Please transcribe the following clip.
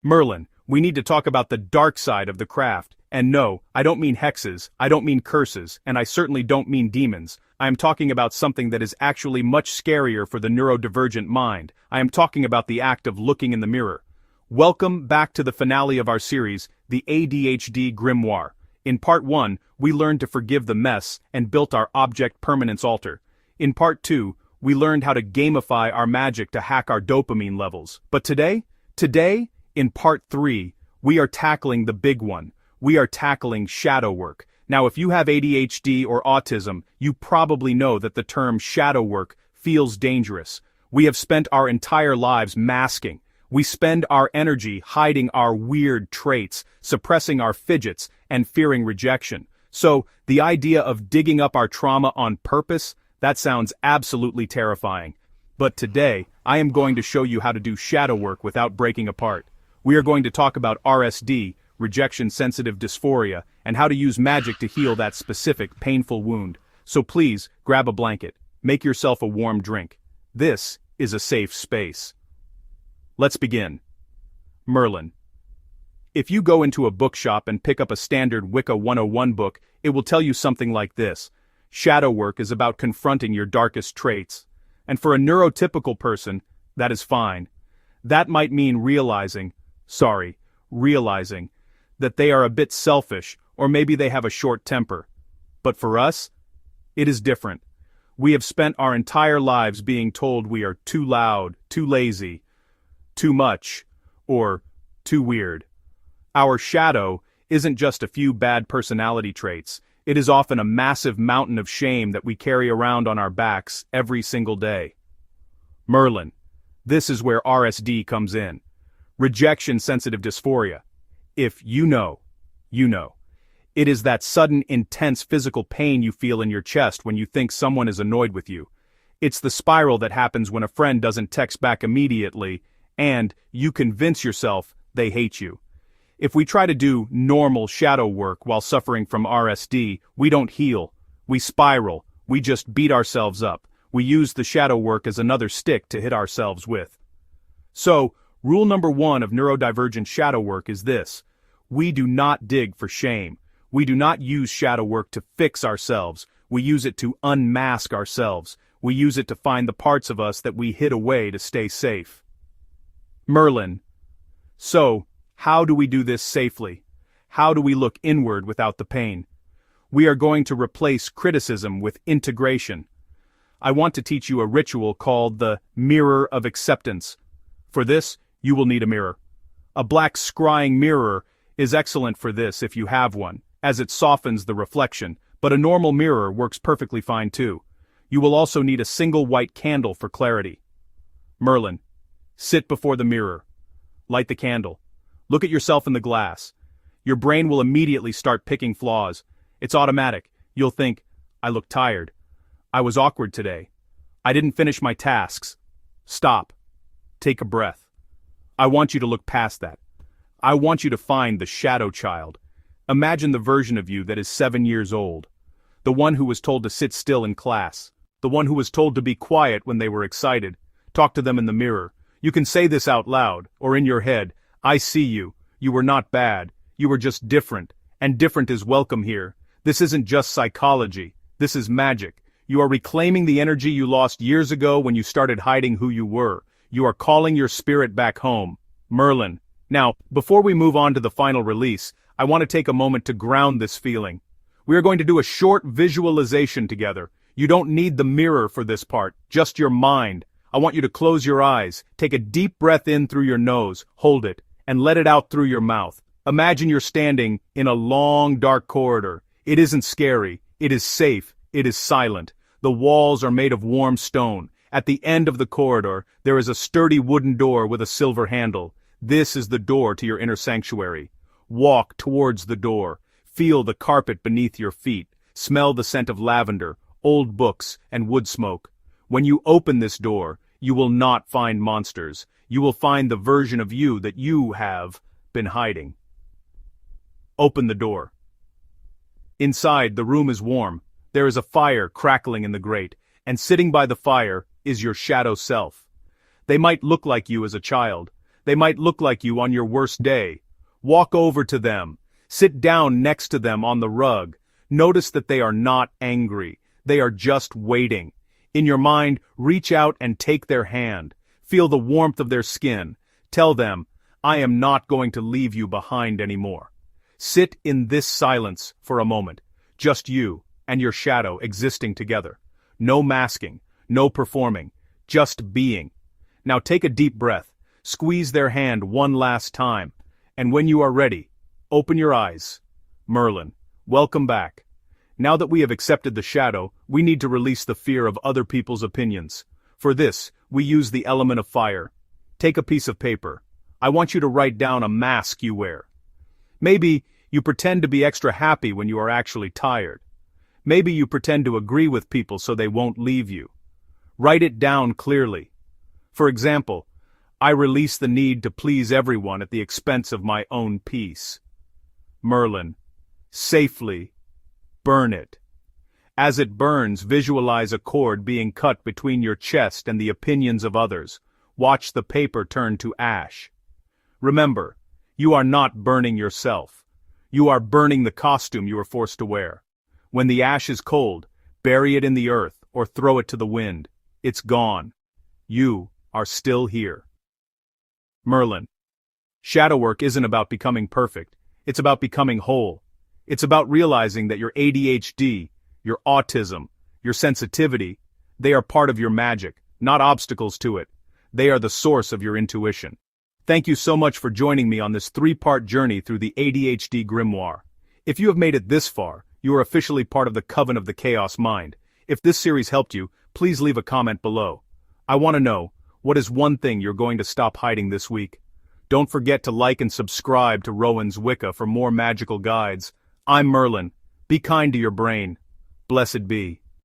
Merlin, we need to talk about the dark side of the craft. And no, I don't mean hexes, I don't mean curses, and I certainly don't mean demons. I am talking about something that is actually much scarier for the neurodivergent mind. I am talking about the act of looking in the mirror. Welcome back to the finale of our series, the ADHD Grimoire. In part 1, we learned to forgive the mess and built our object permanence altar. In part 2, we learned how to gamify our magic to hack our dopamine levels. But today, in part 3, we are tackling the big one. We are tackling shadow work. Now, if you have ADHD or autism, you probably know that the term shadow work feels dangerous. We have spent our entire lives masking. We spend our energy hiding our weird traits, suppressing our fidgets, and fearing rejection. So, the idea of digging up our trauma on purpose, that sounds absolutely terrifying. But today, I am going to show you how to do shadow work without breaking apart. We are going to talk about RSD, Rejection Sensitive Dysphoria, and how to use magic to heal that specific painful wound. So please, grab a blanket, make yourself a warm drink. This is a safe space. Let's begin. Merlin. If you go into a bookshop and pick up a standard Wicca 101 book, it will tell you something like this. Shadow work is about confronting your darkest traits. And for a neurotypical person, that is fine. That might mean realizing that they are a bit selfish, or maybe they have a short temper. But for us, it is different. We have spent our entire lives being told we are too loud, too lazy, too much, or too weird. Our shadow isn't just a few bad personality traits. It is often a massive mountain of shame that we carry around on our backs every single day. Merlin. This is where RSD comes in. Rejection Sensitive Dysphoria. If you know, you know. It is that sudden, intense physical pain you feel in your chest when you think someone is annoyed with you. It's the spiral that happens when a friend doesn't text back immediately, and you convince yourself they hate you. If we try to do normal shadow work while suffering from RSD, we don't heal. We spiral. We just beat ourselves up. We use the shadow work as another stick to hit ourselves with. So, rule number 1 of neurodivergent shadow work is this. We do not dig for shame. We do not use shadow work to fix ourselves. We use it to unmask ourselves. We use it to find the parts of us that we hid away to stay safe. Merlin. So, how do we do this safely? How do we look inward without the pain? We are going to replace criticism with integration. I want to teach you a ritual called the Mirror of Acceptance. For this, you will need a mirror. A black scrying mirror is excellent for this if you have one, as it softens the reflection, but a normal mirror works perfectly fine too. You will also need a single white candle for clarity. Merlin. Sit before the mirror. Light the candle. Look at yourself in the glass. Your brain will immediately start picking flaws. It's automatic. You'll think, I look tired. I was awkward today. I didn't finish my tasks. Stop. Take a breath. I want you to look past that. I want you to find the shadow child. Imagine the version of you that is 7 years old. The one who was told to sit still in class. The one who was told to be quiet when they were excited. Talk to them in the mirror. You can say this out loud, or in your head. I see you. You were not bad. You were just different. And different is welcome here. This isn't just psychology. This is magic. You are reclaiming the energy you lost years ago when you started hiding who you were. You are calling your spirit back home. Merlin. Now, before we move on to the final release, I want to take a moment to ground this feeling. We are going to do a short visualization together. You don't need the mirror for this part, just your mind. I want you to close your eyes, take a deep breath in through your nose, hold it, and let it out through your mouth. Imagine you're standing in a long, dark corridor. It isn't scary. It is safe. It is silent. The walls are made of warm stone. At the end of the corridor, there is a sturdy wooden door with a silver handle. This is the door to your inner sanctuary. Walk towards the door. Feel the carpet beneath your feet. Smell the scent of lavender, old books, and wood smoke. When you open this door, you will not find monsters. You will find the version of you that you have been hiding. Open the door. Inside, the room is warm. There is a fire crackling in the grate, and sitting by the fire is your shadow self. They might look like you as a child. They might look like you on your worst day. Walk over to them. Sit down next to them on the rug. Notice that they are not angry. They are just waiting. In your mind, reach out and take their hand. Feel the warmth of their skin. Tell them, I am not going to leave you behind anymore. Sit in this silence for a moment. Just you and your shadow existing together. No masking, no performing, just being. Now take a deep breath. Squeeze their hand one last time. And when you are ready, open your eyes. Merlin, welcome back. Now that we have accepted the shadow, we need to release the fear of other people's opinions. For this, we use the element of fire. Take a piece of paper. I want you to write down a mask you wear. Maybe you pretend to be extra happy when you are actually tired. Maybe you pretend to agree with people so they won't leave you. Write it down clearly. For example, I release the need to please everyone at the expense of my own peace. Merlin, safely burn it. As it burns, visualize a cord being cut between your chest and the opinions of others. Watch the paper turn to ash. Remember, you are not burning yourself. You are burning the costume you were forced to wear. When the ash is cold, bury it in the earth or throw it to the wind. It's gone. You are still here. Merlin. Shadow work isn't about becoming perfect. It's about becoming whole. It's about realizing that your ADHD, your autism, your sensitivity, they are part of your magic, not obstacles to it. They are the source of your intuition. Thank you so much for joining me on this 3-part journey through the ADHD Grimoire. If you have made it this far, you are officially part of the Coven of the Chaos Mind. If this series helped you, please leave a comment below. I want to know, what is one thing you're going to stop hiding this week? Don't forget to like and subscribe to Rowans Wicca for more magical guides. I'm Merlin. Be kind to your brain. Blessed be.